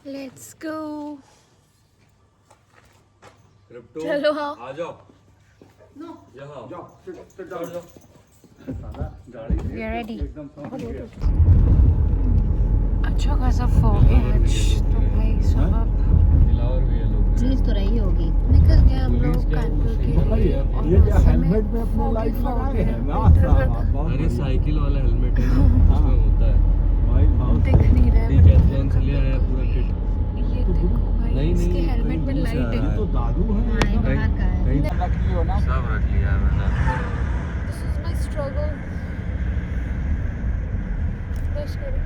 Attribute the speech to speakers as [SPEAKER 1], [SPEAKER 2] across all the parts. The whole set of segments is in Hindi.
[SPEAKER 1] Let's go.
[SPEAKER 2] चलो
[SPEAKER 3] आ जाओ। यहाँ जाओ।
[SPEAKER 1] रेडी। अच्छा खासा फॉग है आज तो भाई साहब
[SPEAKER 2] पुलिस तो रही होगी।
[SPEAKER 1] निकल गए हम लोग कानपुर के लिए और हेलमेट में अपने लाइट लगाए हैं।
[SPEAKER 3] अरे साइकिल वाला हेलमेट है ना, उसमें होता है।
[SPEAKER 1] दिख नहीं रहा है
[SPEAKER 3] डिकैथलॉन से लिया है पूरा किट।
[SPEAKER 1] ये देखो भाई
[SPEAKER 3] नहीं,
[SPEAKER 1] इसके
[SPEAKER 3] नहीं,
[SPEAKER 1] हेलमेट में
[SPEAKER 3] कहीं
[SPEAKER 1] लाइट है।
[SPEAKER 3] तो
[SPEAKER 2] दादू है बाहर का है।
[SPEAKER 3] सब रख लिया मैंने।
[SPEAKER 1] This is my struggle. बस करो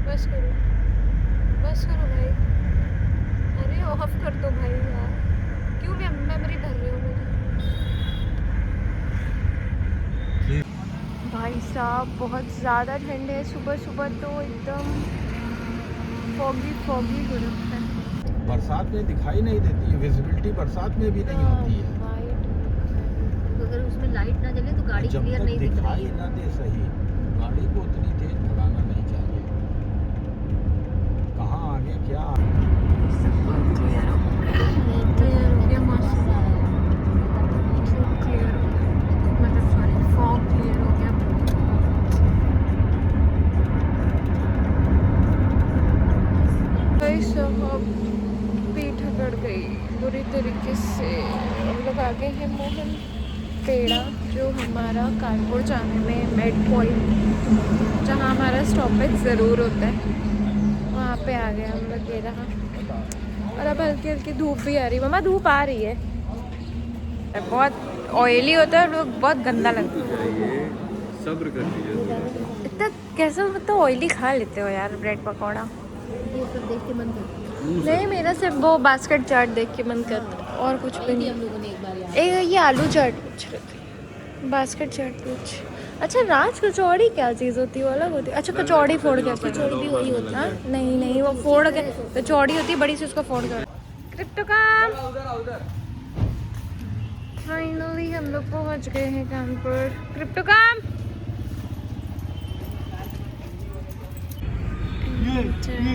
[SPEAKER 1] बस करो बस करो भाई। अरे ऑफ कर दो भाई यार, क्यों मेमोरी भर रहे हो मेरी। भाई साहब बहुत ज़्यादा ठंड है। सुबह सुबह तो एकदम फॉगी फॉगी हो रखा है।
[SPEAKER 4] बरसात में दिखाई नहीं देती है, विजिबिलिटी बरसात में भी नहीं होती है।
[SPEAKER 1] वाइट।
[SPEAKER 2] अगर उसमें लाइट ना जले तो गाड़ी
[SPEAKER 4] जब
[SPEAKER 2] क्लियर
[SPEAKER 4] तक
[SPEAKER 2] नहीं दिख रही
[SPEAKER 4] दिखाई
[SPEAKER 2] है।
[SPEAKER 4] ना दे सही, गाड़ी को उतनी तेज भगाना नहीं चाहिए। कहाँ आगे क्या
[SPEAKER 1] क्लियर हो गया मौसम। क्लियर मतलब सॉरी फॉग क्लियर हो गया। भाई साहब पीठ अकड़ गई बुरी तरीके से। हम लोग आ गए हैं मोहन पेड़ा, जो हमारा कानपुर जाने में मेड पॉइंट जहाँ हमारा स्टॉपेज ज़रूर होता है, वहाँ पे आ गए हम लोग। ये रहा। और अब हल्की हल्की धूप भी आ रही है। मम्मा धूप आ रही है। बहुत ऑयली होता है और लोग बहुत गंदा लगता है।
[SPEAKER 3] सब्र कर लीजिए।
[SPEAKER 1] इतना कैसे मतलब ऑयली खा लेते हो यार ब्रेड पकौड़ा।
[SPEAKER 2] ये सब देख के मन करता
[SPEAKER 1] नहीं मेरा सिर्फ वो बास्केट चाट देख के मन करता है और कुछ भी
[SPEAKER 2] है।
[SPEAKER 1] नहीं।
[SPEAKER 2] हम लोगों ने एक बार यार
[SPEAKER 1] ये आलू चाट पूछ रहे थे, बास्केट चाट पूछ। अच्छा राज कचौड़ी क्या चीज़ होती है, वो अलग होती है। अच्छा कचौड़ी फोड़ के
[SPEAKER 2] कचौड़ी भी वही होती है।
[SPEAKER 1] नहीं नहीं वो फोड़ के कचौड़ी होती है बड़ी सी, उसको फोड़ के। क्रिप्टो काम। फाइनली हम लोग पहुंच गए हैं कानपुर। क्रिप्टो काम।
[SPEAKER 3] ये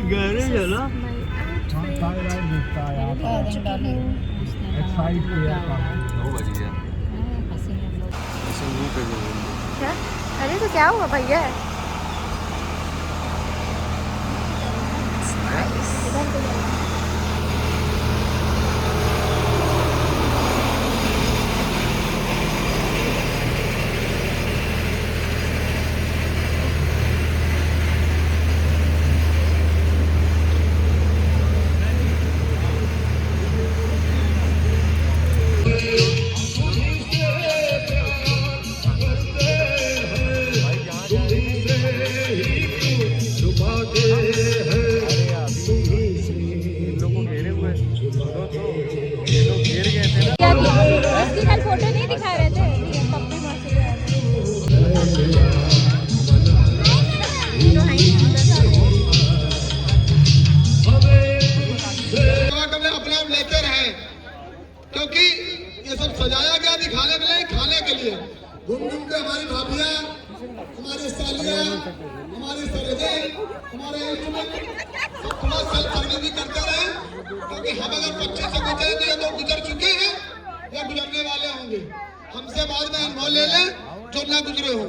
[SPEAKER 3] गैरेज है ना? नौ बज गया। ऐसे मुंह पे जो बोल दो।
[SPEAKER 1] क्या? अरे तो क्या हुआ भैया? कल फोटो नहीं दिखा रहे थे पप्पी मासी
[SPEAKER 5] अपना लेते रहे, क्योंकि ये सब सजाया गया दिखाने के लिए, खाने के लिए। घूम घूम के हमारी भाभियाँ, हमारे सालियाँ, हमारी सरहदें, हमारे सब थोड़ा सेल्फ सर्विस करते रहे, क्योंकि हम अगर 25 से गुजरे तो ये तो गुजर चुके हैं या गुजरने वाले होंगे। हमसे बाद में अनुभव ले लें जो ना गुजरे हो।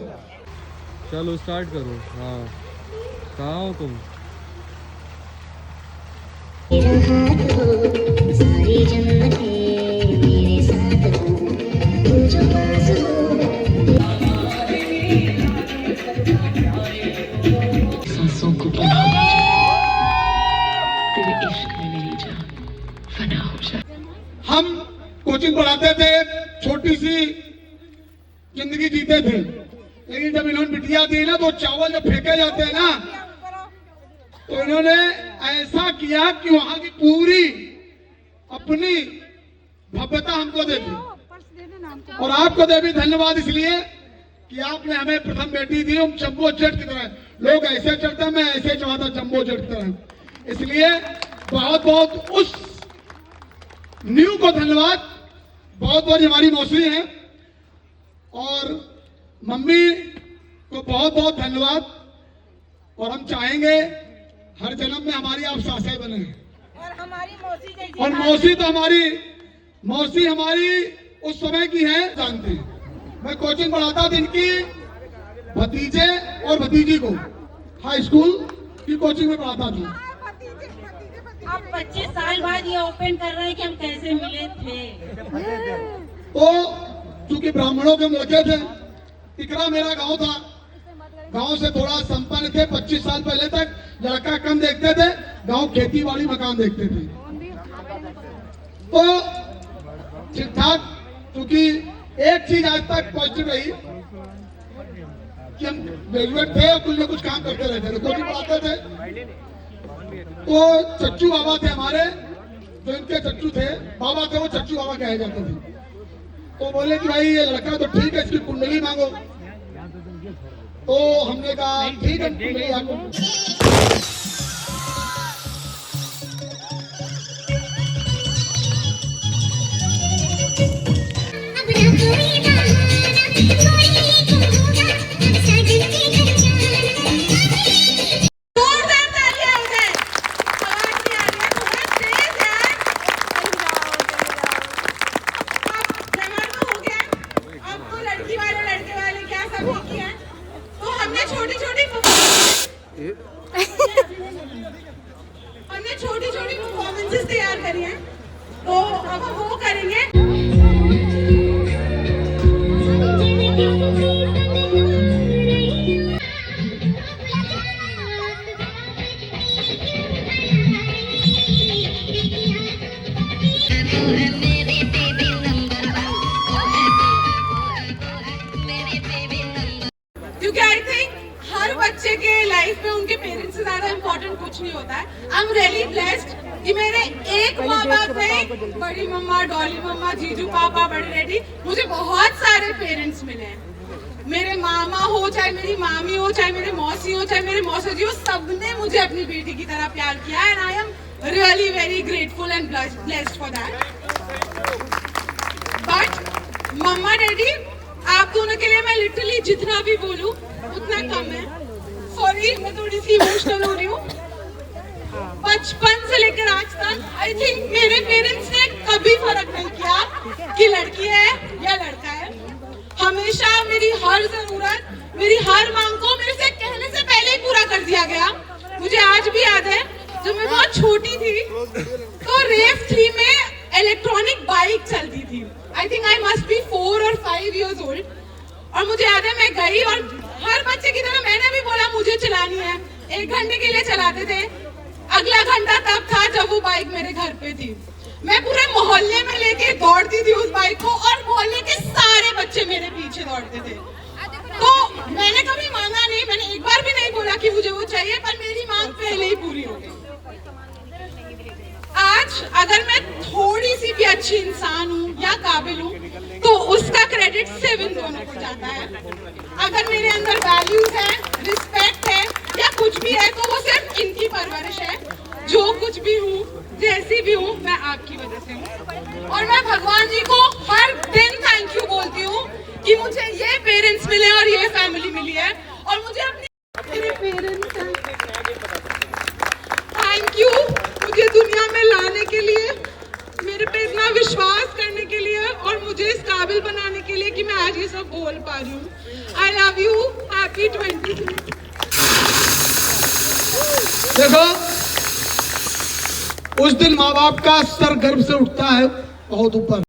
[SPEAKER 3] चलो स्टार्ट करो। हाँ कहाँ हो तुम?
[SPEAKER 6] सारी जन्नतें मेरे साथ हो, तू जो पास हो। सांसों को बढ़ा तेरे इश्क में मेरी जान फना हो जाए।
[SPEAKER 5] हम कोचिंग पढ़ाते थे, छोटी सी जिंदगी जीते थे, लेकिन जब इन्होंने बिटिया दी ना तो चावल जब फेंके जाते हैं ना, तो इन्होंने ऐसा किया कि वहां की पूरी अपनी भव्यता हमको दे दी। और आपको दे भी धन्यवाद इसलिए कि आपने हमें प्रथम बेटी दी। हम जंबो जेट की तरह, लोग ऐसे चढ़ते हैं, मैं ऐसे चढ़ाता जंबो जेट की तरह। इसलिए बहुत बहुत उस न्यू को धन्यवाद। बहुत बहुत हमारी मौसी हैं और मम्मी को बहुत बहुत धन्यवाद। और हम चाहेंगे हर जन्म में हमारी आप सासे बने हैं।
[SPEAKER 7] और हमारी मौसी जैसी
[SPEAKER 5] और मौसी तो हमारी उस समय की है, जानते हैं। मैं कोचिंग पढ़ाता था इनकी भतीजे और भतीजी को, हाई स्कूल की कोचिंग में पढ़ाता था।
[SPEAKER 7] अब 25 साल बाद ये ओपन कर रहे हैं कि हम कैसे मिले थे।
[SPEAKER 5] तो चूंकि ब्राह्मणों के हम लड़के थे, टिकरा मेरा गांव था, गांव से थोड़ा संपन्न थे। 25 साल पहले तक लड़का कम देखते थे, गांव खेती बाड़ी मकान देखते थे। तो ठीक ठाक, क्योंकि एक चीज आज तक पॉजिटिव रही कि हम ग्रेजुएट थे और कुछ न कुछ काम करते रहते थे, कोचिंग पढ़ाते थे। तो चच्चू बाबा थे हमारे, जो इनके चच्चू थे, बाबा थे, वो चच्चू बाबा कहे जाते थे। तो बोले कि भाई ये लड़का तो ठीक है, इसकी कुंडली मांगो। तो हमने कहा ठीक है, कुंडली आपको।
[SPEAKER 7] छोटी छोटी परफॉर्मेंसेस तैयार करी हैं, तो अब हम वो करेंगे। क्योंकि आई थिंक हर बच्चे के लाइफ में उनके पेरेंट्स से ज्यादा इम्पोर्टेंट कुछ नहीं होता है। आई एम रियली ब्लेस्ड कि मेरे एक माँ बाप नहीं, बड़ी मम्मा, डॉली मम्मा, जीजू पापा, बड़े डैडी, मुझे बहुत सारे पेरेंट्स मिले हैं। मेरे मामा हो, चाहे मेरी मामी हो, चाहे मेरे मौसी हो, चाहे मेरे मौसा जी हो, सबने मुझे अपनी बेटी की तरह प्यार किया है। And I am really very grateful and blessed for that. But mama daddy, आप दोनों के लिए मैं लिटरली जितना भी बोलूं उतना कम है। सॉरी, मैं थोड़ी सी इमोशनल हो रही हूँ। बचपन से लेकर आज तक आई थिंक मेरे पेरेंट्स ने कभी फर्क नहीं किया कि लड़की है या लड़का है। हमेशा मेरी हर जरूरत, मेरी हर मांग को मेरे से कहने से पहले ही पूरा कर दिया गया। मुझे आज भी याद है, जब मैं बहुत छोटी थी तो रेव 3 में इलेक्ट्रॉनिक बाइक चलती थी। I think I must be 4 और 5 years old। और मुझे याद है मैं गई और हर बच्चे की तरह मैंने भी बोला मुझे चलानी है। 1 घंटे के लिए चलाते थे, अगला घंटा तब था जब वो बाइक मेरे घर पे थी। मैं पूरे मोहल्ले में लेके दौड़ती थी उस बाइक को और मोहल्ले के सारे बच्चे मेरे पीछे दौड़ते थे। तो मैंने कभी मांगा नहीं, मैंने एक बार भी नहीं बोला कि मुझे वो चाहिए, पर मेरी मांग पहले ही पूरी हो गई। आज अगर मैं थोड़ी सी भी अच्छी इंसान हूँ या काबिल हूँ तो उसका क्रेडिट सिर्फ इन दोनों को जाता है। अगर मेरे अंदर वैल्यूज है, रिस्पेक्ट है या कुछ भी है तो वो सिर्फ इनकी परवरिश है। जो कुछ भी हूँ, जैसी भी हूँ, मैं आपकी वजह से हूँ। और मैं भगवान जी को हर दिन थैंक यू बोलती हूँ कि मुझे ये पेरेंट्स मिले और ये फैमिली मिली है और मुझे अपने मेरे पेरेंट्स हैं। थैंक यू मुझे दुनिया में लाने के लिए, मेरे पे इतना विश्वास करने के लिए और मुझे इस काबिल बनाने के लिए कि मैं आज ये सब बोल पा रही हूँ। I love you, happy 23।
[SPEAKER 5] देखो, उस दिन माँ बाप का सर गर्व से उठता है बहुत ऊपर।